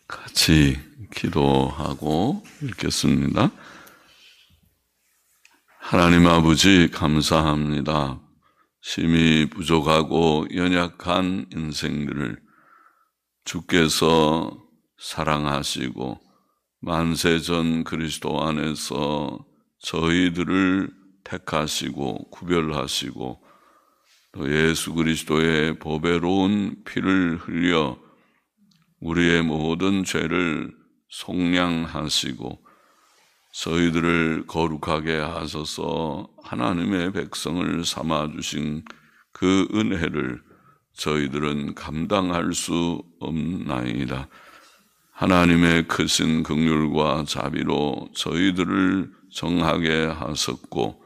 같이 기도하고 읽겠습니다. 하나님 아버지 감사합니다. 심히 부족하고 연약한 인생들을 주께서 사랑하시고 만세전 그리스도 안에서 저희들을 택하시고 구별하시고 또 예수 그리스도의 보배로운 피를 흘려 우리의 모든 죄를 속량하시고 저희들을 거룩하게 하셔서 하나님의 백성을 삼아주신 그 은혜를 저희들은 감당할 수 없나이다. 하나님의 크신 긍휼과 자비로 저희들을 정하게 하셨고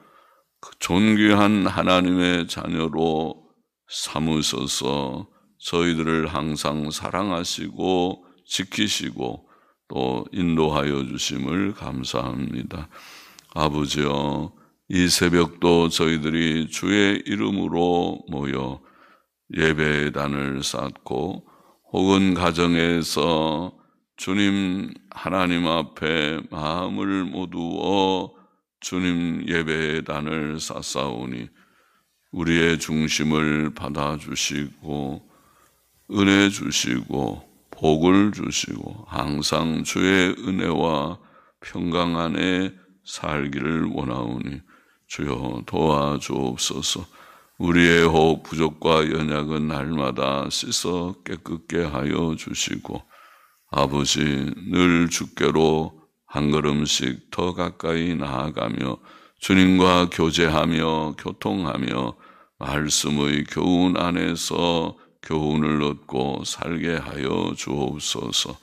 존귀한 하나님의 자녀로 삼으셔서 저희들을 항상 사랑하시고 지키시고 또 인도하여 주심을 감사합니다. 아버지여, 이 새벽도 저희들이 주의 이름으로 모여 예배의 단을 쌓고 혹은 가정에서 주님 하나님 앞에 마음을 모두어 주님 예배의 단을 쌓사오니 우리의 중심을 받아주시고 은혜 주시고 복을 주시고 항상 주의 은혜와 평강 안에 살기를 원하오니 주여 도와주옵소서. 우리의 혹 부족과 연약은 날마다 씻어 깨끗게 하여 주시고 아버지 늘 주께로 한 걸음씩 더 가까이 나아가며 주님과 교제하며 교통하며 말씀의 교훈 안에서 교훈을 얻고 살게 하여 주옵소서.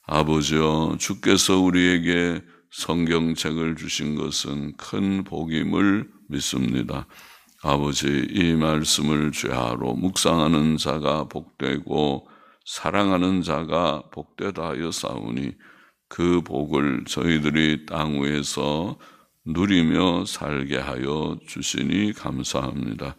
아버지여, 주께서 우리에게 성경책을 주신 것은 큰 복임을 믿습니다. 아버지, 이 말씀을 죄하로 묵상하는 자가 복되고 사랑하는 자가 복되다 하여 싸우니 그 복을 저희들이 땅 위에서 누리며 살게 하여 주시니 감사합니다.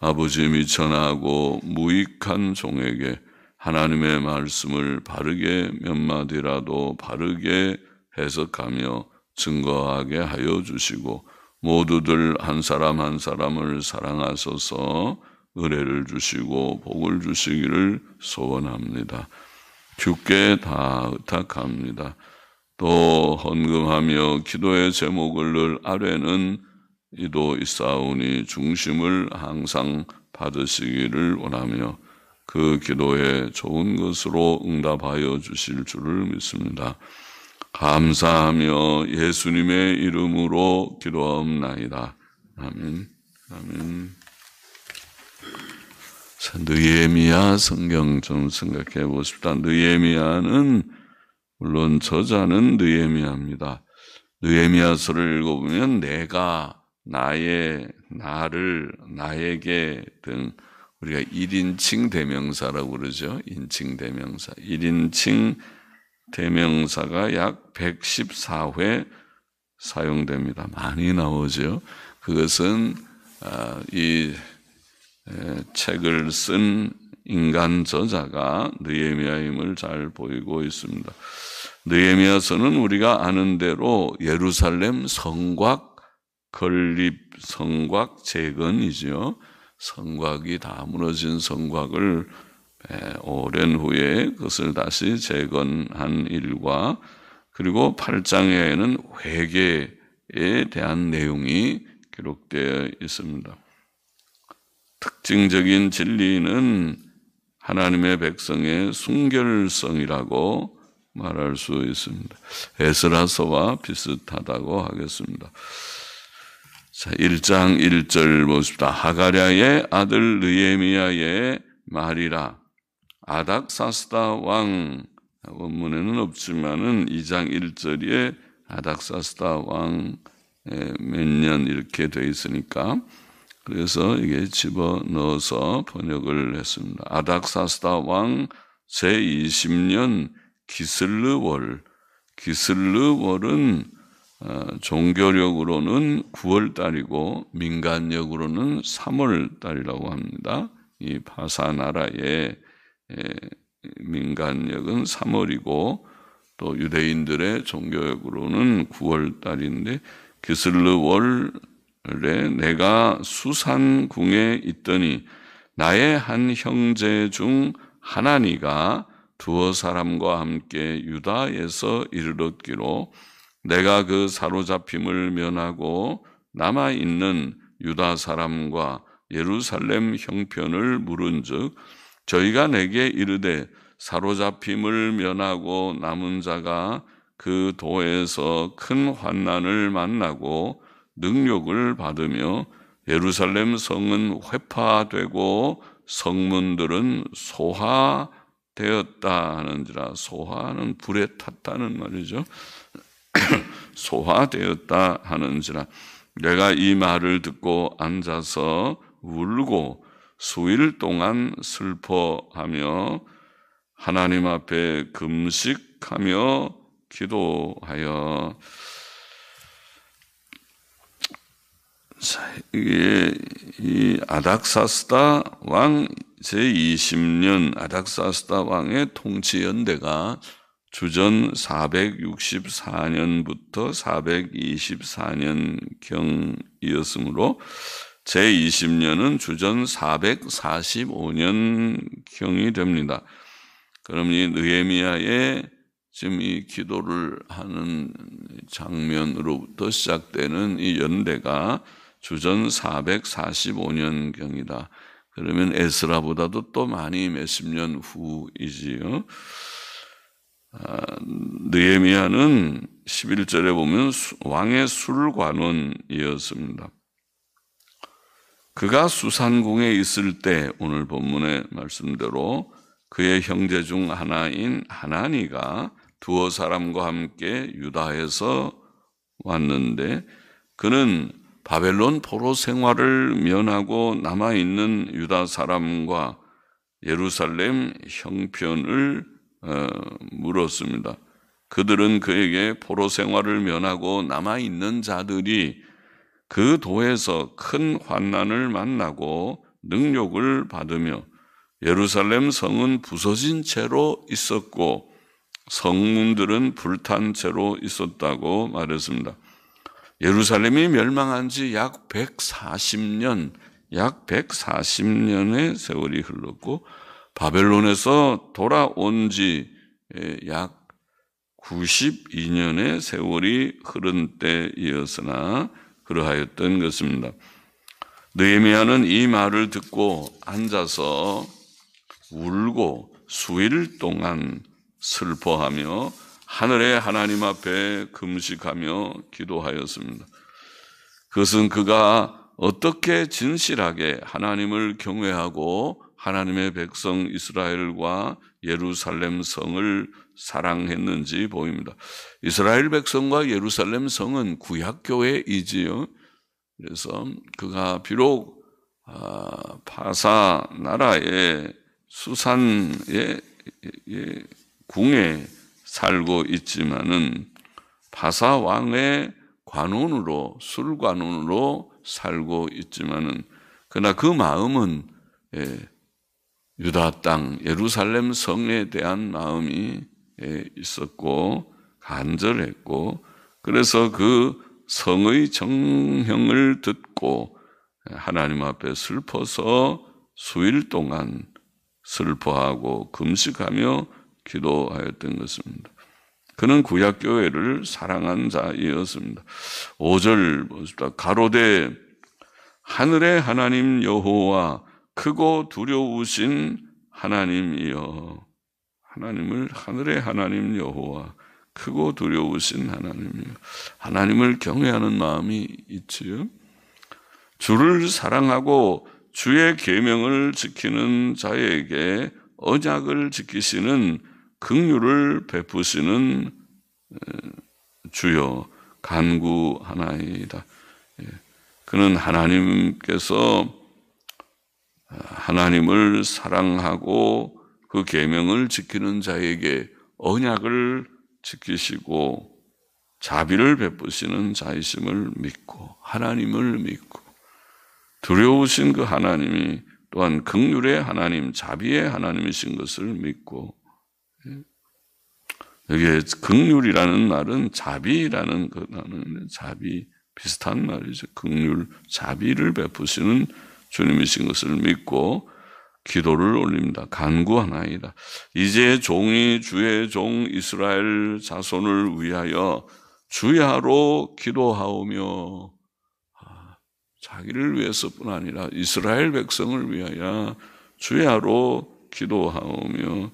아버지, 미천하고 무익한 종에게 하나님의 말씀을 바르게 몇 마디라도 바르게 해석하며 증거하게 하여 주시고 모두들 한 사람 한 사람을 사랑하셔서 은혜를 주시고 복을 주시기를 소원합니다. 주께 다 의탁합니다. 또 헌금하며 기도의 제목을 늘 아뢰는 이도 있사오니 중심을 항상 받으시기를 원하며 그 기도에 좋은 것으로 응답하여 주실 줄을 믿습니다. 감사하며 예수님의 이름으로 기도하옵나이다. 아멘. 아멘. 자, 느헤미야 성경 좀 생각해 보십시다. 느헤미야는 물론 저자는 느헤미야입니다. 느헤미야서를 읽어보면 내가 나에게 등 우리가 1인칭 대명사라고 그러죠. 인칭 대명사. 1인칭 대명사가 약 114회 사용됩니다. 많이 나오죠. 그것은 이 책을 쓴 인간 저자가 느헤미야임을 잘 보이고 있습니다. 느헤미야서는 우리가 아는 대로 예루살렘 성곽 건립, 성곽 재건이죠. 성곽이 다 무너진 성곽을 오랜 후에 그것을 다시 재건한 일과 그리고 8장에는 회개에 대한 내용이 기록되어 있습니다. 특징적인 진리는 하나님의 백성의 순결성이라고 말할 수 있습니다. 에스라서와 비슷하다고 하겠습니다. 자, 1장 1절 보십시다. 하가랴의 아들 느헤미야의 말이라. 아닥사스다 왕, 원문에는 없지만은 2장 1절에 아닥사스다 왕 몇 년 이렇게 되어 있으니까 그래서 이게 집어넣어서 번역을 했습니다. 아닥사스다 왕 제20년 기슬르월. 기슬르월은 종교력으로는 9월달이고 민간력으로는 3월달이라고 합니다. 이 바사 나라의 민간력은 3월이고 또 유대인들의 종교역으로는 9월 달인데 기슬르월에 내가 수산궁에 있더니 나의 한 형제 중 하나니가 두어 사람과 함께 유다에서 이르렀기로 내가 그 사로잡힘을 면하고 남아있는 유다 사람과 예루살렘 형편을 물은즉 저희가 내게 이르되 사로잡힘을 면하고 남은 자가 그 도에서 큰 환난을 만나고 능욕을 받으며 예루살렘 성은 회파되고 성문들은 소화되었다 하는지라. 소화는 불에 탔다는 말이죠. 소화되었다 하는지라. 내가 이 말을 듣고 앉아서 울고 수일 동안 슬퍼하며 하나님 앞에 금식하며 기도하여. 이게 이 아닥사스다 왕 제20년 아닥사스다 왕의 통치 연대가 주전 464년부터 424년경이었으므로 제20년은 주전 445년경이 됩니다. 그럼 이 느헤미야의 지금 이 기도를 하는 장면으로부터 시작되는 이 연대가 주전 445년경이다. 그러면 에스라보다도 또 많이 몇십 년 후이지요. 느헤미야는 11절에 보면 왕의 술관원이었습니다. 그가 수산궁에 있을 때 오늘 본문의 말씀대로 그의 형제 중 하나인 하나니가 두어 사람과 함께 유다에서 왔는데 그는 바벨론 포로 생활을 면하고 남아있는 유다 사람과 예루살렘 형편을 물었습니다. 그들은 그에게 포로 생활을 면하고 남아있는 자들이 그 도에서 큰 환난을 만나고 능욕을 받으며 예루살렘 성은 부서진 채로 있었고 성문들은 불탄 채로 있었다고 말했습니다. 예루살렘이 멸망한 지 약 140년의 세월이 흘렀고 바벨론에서 돌아온 지 약 92년의 세월이 흐른 때이었으나 그러하였던 것입니다. 느헤미야는 이 말을 듣고 앉아서 울고 수일 동안 슬퍼하며 하늘의 하나님 앞에 금식하며 기도하였습니다. 그것은 그가 어떻게 진실하게 하나님을 경외하고 하나님의 백성 이스라엘과 예루살렘 성을 사랑했는지 보입니다. 이스라엘 백성과 예루살렘 성은 구약교회이지요. 그래서 그가 비록 파사 나라의 수산의 궁에 살고 있지만은 바사 왕의 관원으로 술관원으로 살고 있지만은 그러나 그 마음은 유다 땅 예루살렘 성에 대한 마음이 있었고 간절했고 그래서 그 성의 정형을 듣고 하나님 앞에 슬퍼서 수일 동안 슬퍼하고 금식하며 기도하였던 것입니다. 그는 구약교회를 사랑한 자이었습니다. 5절 보십시다. 가로되 하늘의 하나님 여호와 크고 두려우신 하나님이여. 하늘의 하나님 여호와 크고 두려우신 하나님이여. 하나님을 경외하는 마음이 있지요. 주를 사랑하고 주의 계명을 지키는 자에게 언약을 지키시는 긍휼을 베푸시는 주여 간구하나이다. 그는 하나님께서 하나님을 사랑하고 그 계명을 지키는 자에게 언약을 지키시고 자비를 베푸시는 자이심을 믿고 하나님을 믿고 두려우신 그 하나님이 또한 긍휼의 하나님, 자비의 하나님이신 것을 믿고, 여기에 긍휼이라는 말은 자비라는 거는 자비 비슷한 말이죠. 긍휼, 자비를 베푸시는 주님이신 것을 믿고 기도를 올립니다. 간구하나이다. 이제 종이 주의 종 이스라엘 자손을 위하여 주야로 기도하오며, 자기를 위해서뿐 아니라 이스라엘 백성을 위하여 주야로 기도하오며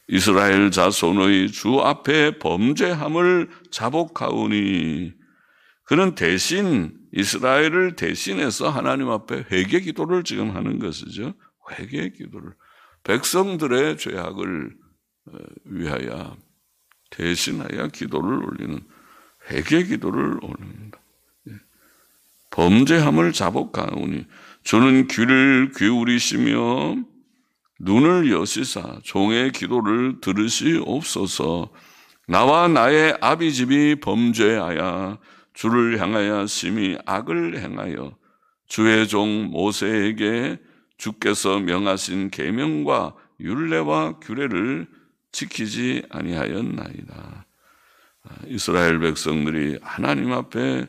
이스라엘 자손의 주 앞에 범죄함을 자복하오니, 그는 대신 이스라엘을 대신해서 하나님 앞에 회개 기도를 지금 하는 것이죠. 회개 기도를, 백성들의 죄악을 위하여 대신하여 기도를 올리는 회개 기도를 올립니다. 범죄함을 자복하오니 주는 귀를 기울이시며 눈을 여시사 종의 기도를 들으시옵소서. 나와 나의 아비집이 범죄하여 주를 향하여 심히 악을 행하여 주의 종 모세에게 주께서 명하신 계명과 율례와 규례를 지키지 아니하였나이다. 이스라엘 백성들이 하나님 앞에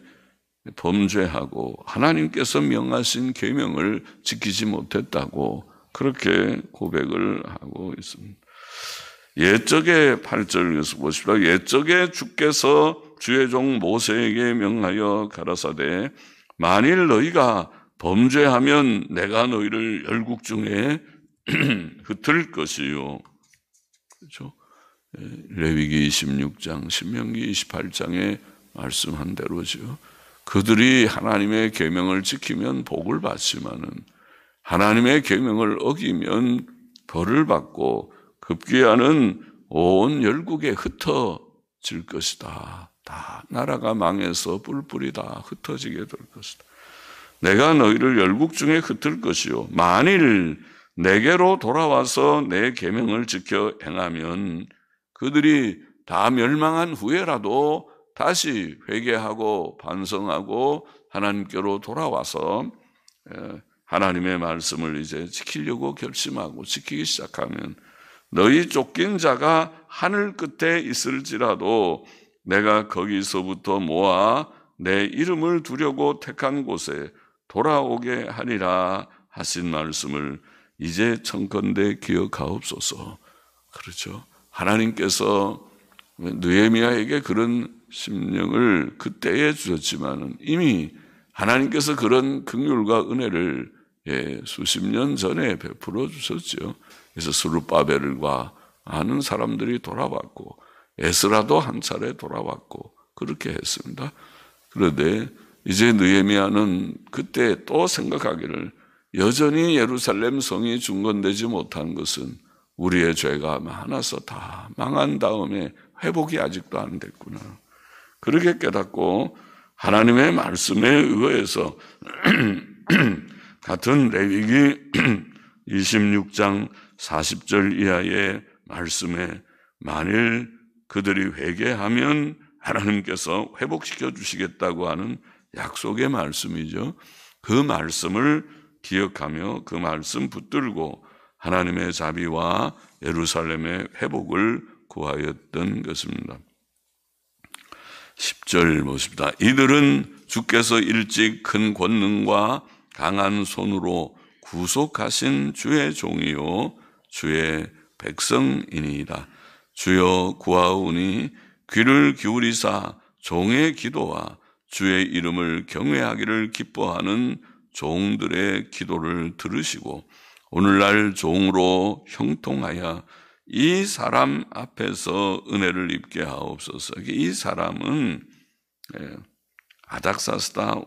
범죄하고 하나님께서 명하신 계명을 지키지 못했다고 그렇게 고백을 하고 있습니다. 옛적의 8절에서 보십시오. 옛적에 주께서 주의 종 모세에게 명하여 가라사대 만일 너희가 범죄하면 내가 너희를 열국 중에 흩을 것이요. 그렇죠? 레위기 26장, 신명기 28장에 말씀한 대로죠. 그들이 하나님의 계명을 지키면 복을 받지만은 하나님의 계명을 어기면 벌을 받고 급기야는 온 열국에 흩어질 것이다. 다 나라가 망해서 뿔뿔이 다 흩어지게 될 것이다. 내가 너희를 열국 중에 흩을 것이요 만일 내게로 돌아와서 내 계명을 지켜 행하면 그들이 다 멸망한 후에라도 다시 회개하고 반성하고 하나님께로 돌아와서 하나님의 말씀을 이제 지키려고 결심하고 지키기 시작하면 너희 쫓긴 자가 하늘 끝에 있을지라도 내가 거기서부터 모아 내 이름을 두려고 택한 곳에 돌아오게 하리라 하신 말씀을 이제 청컨대 기억하옵소서. 그렇죠. 하나님께서 느헤미야에게 그런 심령을 그때에 주셨지만 이미 하나님께서 그런 긍휼과 은혜를 수십 년 전에 베풀어 주셨죠. 그래서 스룹바벨과 많은 사람들이 돌아왔고 에스라도 한 차례 돌아왔고 그렇게 했습니다. 그런데 이제 느헤미야는 그때 또 생각하기를 여전히 예루살렘 성이 중건되지 못한 것은 우리의 죄가 많아서 다 망한 다음에 회복이 아직도 안 됐구나. 그렇게 깨닫고 하나님의 말씀에 의해서 같은 레위기 26장 40절 이하의 말씀에 만일 그들이 회개하면 하나님께서 회복시켜 주시겠다고 하는 약속의 말씀이죠. 그 말씀을 기억하며 그 말씀 붙들고 하나님의 자비와 예루살렘의 회복을 구하였던 것입니다. 10절 보십니다. 이들은 주께서 일찍 큰 권능과 강한 손으로 구속하신 주의 종이요 주의 백성이니이다. 주여 구하오니 귀를 기울이사 종의 기도와 주의 이름을 경외하기를 기뻐하는 종들의 기도를 들으시고 오늘날 종으로 형통하여 이 사람 앞에서 은혜를 입게 하옵소서. 이 사람은 아닥사스다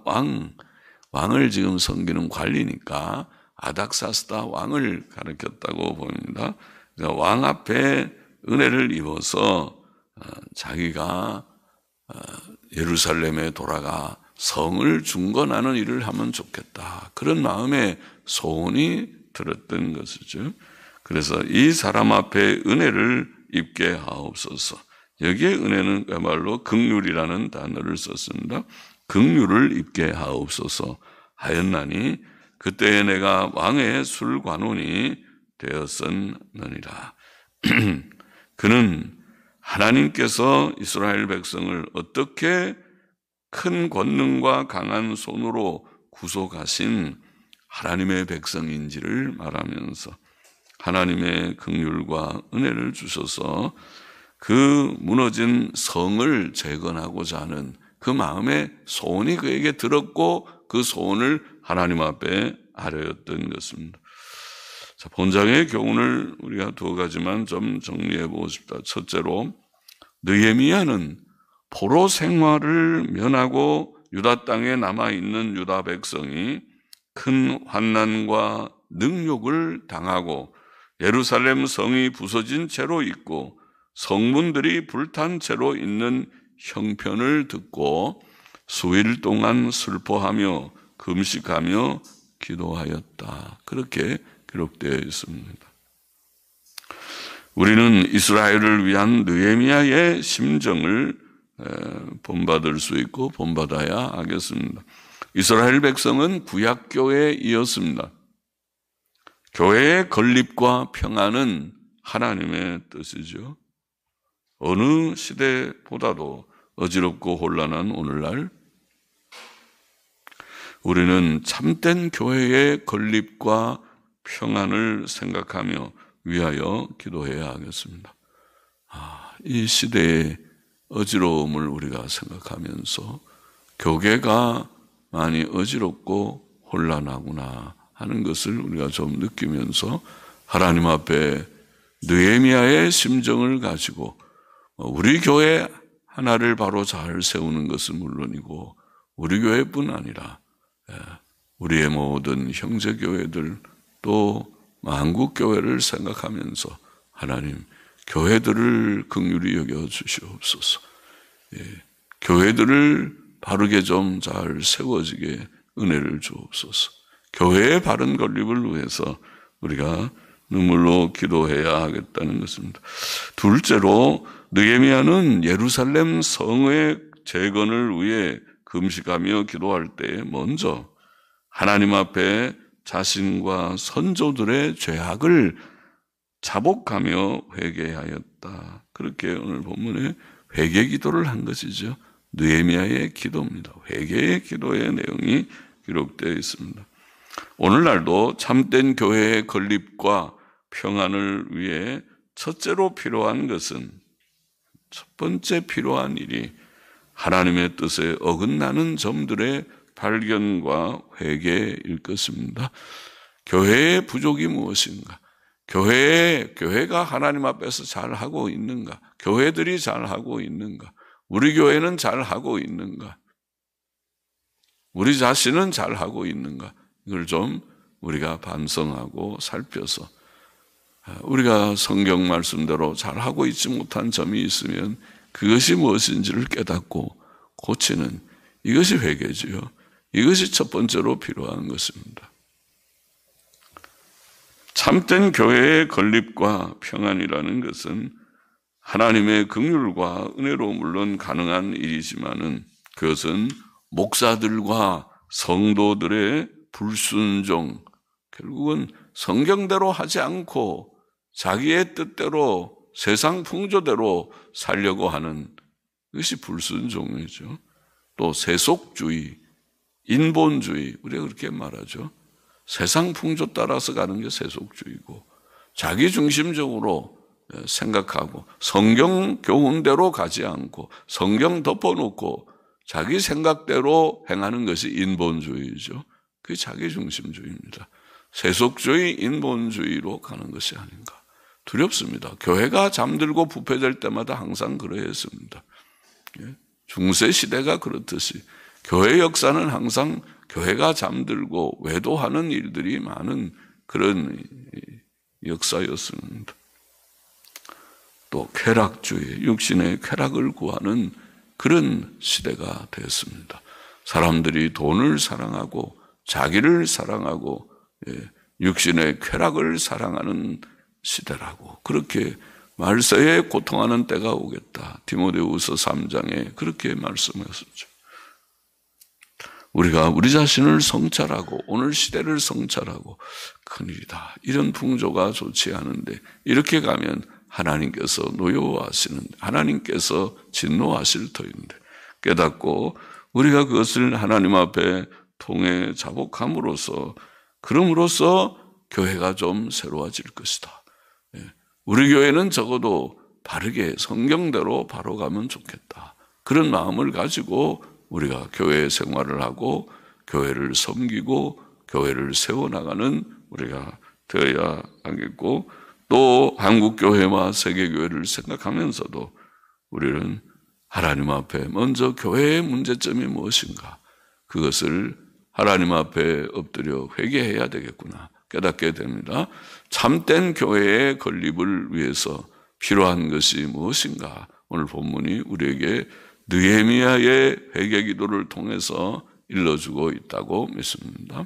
왕을 지금 섬기는 관리니까 아닥사스다 왕을 가르쳤다고 봅니다. 그러니까 왕 앞에 은혜를 입어서 자기가 예루살렘에 돌아가 성을 중건하는 일을 하면 좋겠다. 그런 마음에 소원이 들었던 것이죠. 그래서 이 사람 앞에 은혜를 입게 하옵소서. 여기에 은혜는 그야말로 긍휼이라는 단어를 썼습니다. 긍휼을 입게 하옵소서 하였나니 그때에 내가 왕의 술관원이 되었었느니라. 그는 하나님께서 이스라엘 백성을 어떻게 큰 권능과 강한 손으로 구속하신 하나님의 백성인지를 말하면서 하나님의 긍휼과 은혜를 주셔서 그 무너진 성을 재건하고자 하는 그 마음의 소원이 그에게 들었고 그 소원을 하나님 앞에 아뢰었던 것입니다. 자, 본장의 교훈을 우리가 두 가지만 좀 정리해 보고 싶다. 첫째로, 느헤미야는 포로 생활을 면하고 유다 땅에 남아있는 유다 백성이 큰 환난과 능욕을 당하고 예루살렘 성이 부서진 채로 있고 성문들이 불탄 채로 있는 형편을 듣고 수일 동안 슬퍼하며 금식하며 기도하였다. 그렇게 기록되어 있습니다. 우리는 이스라엘을 위한 느헤미야의 심정을 본받을 수 있고 본받아야 하겠습니다. 이스라엘 백성은 구약교회이었습니다. 교회의 건립과 평안은 하나님의 뜻이죠. 어느 시대보다도 어지럽고 혼란한 오늘날 우리는 참된 교회의 건립과 평안을 생각하며 위하여 기도해야 하겠습니다. 이 시대의 어지러움을 우리가 생각하면서 교계가 많이 어지럽고 혼란하구나 하는 것을 우리가 좀 느끼면서 하나님 앞에 느헤미야의 심정을 가지고 우리 교회 하나를 바로 잘 세우는 것은 물론이고 우리 교회뿐 아니라 우리의 모든 형제교회들 또 만국교회를 생각하면서 하나님 교회들을 긍휼히 여겨 주시옵소서. 교회들을 바르게 좀 잘 세워지게 은혜를 주옵소서. 교회의 바른 건립을 위해서 우리가 눈물로 기도해야 하겠다는 것입니다. 둘째로 느헤미야는 예루살렘 성의 재건을 위해 금식하며 기도할 때 먼저 하나님 앞에 자신과 선조들의 죄악을 자복하며 회개하였다. 그렇게 오늘 본문에 회개 기도를 한 것이죠. 느헤미야의 기도입니다. 회개의 기도의 내용이 기록되어 있습니다. 오늘날도 참된 교회의 건립과 평안을 위해 첫째로 필요한 것은 첫 번째 필요한 일이 하나님의 뜻에 어긋나는 점들의 발견과 회개일 것입니다. 교회의 부족이 무엇인가? 교회가 하나님 앞에서 잘하고 있는가? 교회들이 잘하고 있는가? 우리 교회는 잘하고 있는가? 우리 자신은 잘하고 있는가? 이걸 좀 우리가 반성하고 살펴서 우리가 성경 말씀대로 잘하고 있지 못한 점이 있으면 그것이 무엇인지를 깨닫고 고치는 이것이 회개지요. 이것이 첫 번째로 필요한 것입니다. 참된 교회의 건립과 평안이라는 것은 하나님의 긍휼과 은혜로 물론 가능한 일이지만은 그것은 목사들과 성도들의 불순종, 결국은 성경대로 하지 않고 자기의 뜻대로 세상 풍조대로 살려고 하는 것이 불순종이죠. 또 세속주의, 인본주의, 우리가 그렇게 말하죠. 세상 풍조 따라서 가는 게 세속주의고 자기 중심적으로 생각하고 성경 교훈대로 가지 않고 성경 덮어놓고 자기 생각대로 행하는 것이 인본주의죠. 그게 자기 중심주의입니다. 세속주의, 인본주의로 가는 것이 아닌가. 두렵습니다. 교회가 잠들고 부패될 때마다 항상 그러했습니다. 중세 시대가 그렇듯이 교회 역사는 항상 교회가 잠들고 외도하는 일들이 많은 그런 역사였습니다. 또 쾌락주의, 육신의 쾌락을 구하는 그런 시대가 되었습니다. 사람들이 돈을 사랑하고 자기를 사랑하고 육신의 쾌락을 사랑하는 시대라고 그렇게 말세에 고통하는 때가 오겠다. 디모데후서 3장에 그렇게 말씀하셨죠. 우리가 우리 자신을 성찰하고 오늘 시대를 성찰하고 큰일이다. 이런 풍조가 좋지 않은데 이렇게 가면 하나님께서 노여워하시는, 하나님께서 진노하실 터인데 깨닫고 우리가 그것을 하나님 앞에 통해 자복함으로써, 그럼으로써 교회가 좀 새로워질 것이다. 우리 교회는 적어도 바르게 성경대로 바로 가면 좋겠다. 그런 마음을 가지고 우리가 교회 생활을 하고 교회를 섬기고 교회를 세워나가는 우리가 되어야 하겠고, 또 한국교회와 세계교회를 생각하면서도 우리는 하나님 앞에 먼저 교회의 문제점이 무엇인가, 그것을 하나님 앞에 엎드려 회개해야 되겠구나 깨닫게 됩니다. 참된 교회의 건립을 위해서 필요한 것이 무엇인가, 오늘 본문이 우리에게 느헤미야의 회개 기도를 통해서 일러주고 있다고 믿습니다.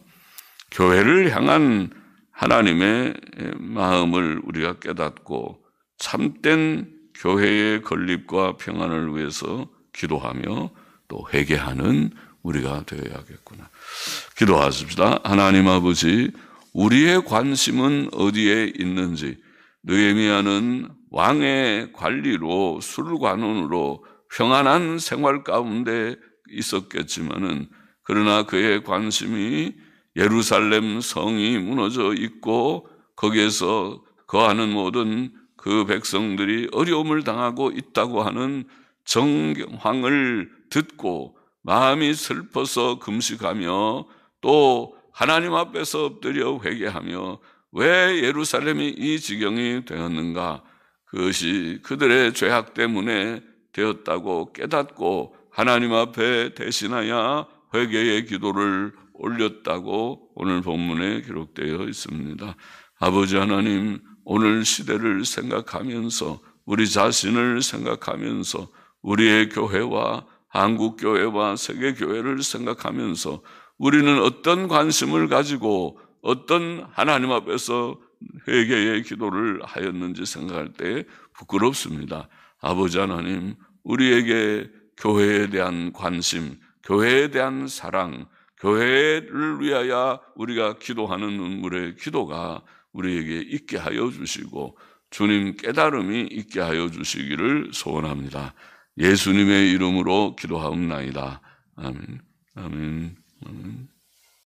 교회를 향한 하나님의 마음을 우리가 깨닫고 참된 교회의 건립과 평안을 위해서 기도하며 또 회개하는 우리가 되어야겠구나. 기도하십시다. 하나님 아버지, 우리의 관심은 어디에 있는지, 느헤미야는 왕의 관리로 술관원으로 평안한 생활 가운데 있었겠지만은, 그러나 그의 관심이 예루살렘 성이 무너져 있고 거기에서 거하는 모든 그 백성들이 어려움을 당하고 있다고 하는 정황을 듣고 마음이 슬퍼서 금식하며 또 하나님 앞에서 엎드려 회개하며 왜 예루살렘이 이 지경이 되었는가, 그것이 그들의 죄악 때문에 되었다고 깨닫고 하나님 앞에 대신하여 회개의 기도를 올렸다고 오늘 본문에 기록되어 있습니다. 아버지 하나님, 오늘 시대를 생각하면서 우리 자신을 생각하면서 우리의 교회와 한국교회와 세계교회를 생각하면서 우리는 어떤 관심을 가지고 어떤 하나님 앞에서 회개의 기도를 하였는지 생각할 때 부끄럽습니다. 아버지 하나님, 우리에게 교회에 대한 관심, 교회에 대한 사랑, 교회를 위하여 우리가 기도하는 눈물의 기도가 우리에게 있게 하여 주시고 주님 깨달음이 있게 하여 주시기를 소원합니다. 예수님의 이름으로 기도하옵나이다. 아멘. 아멘. 아멘.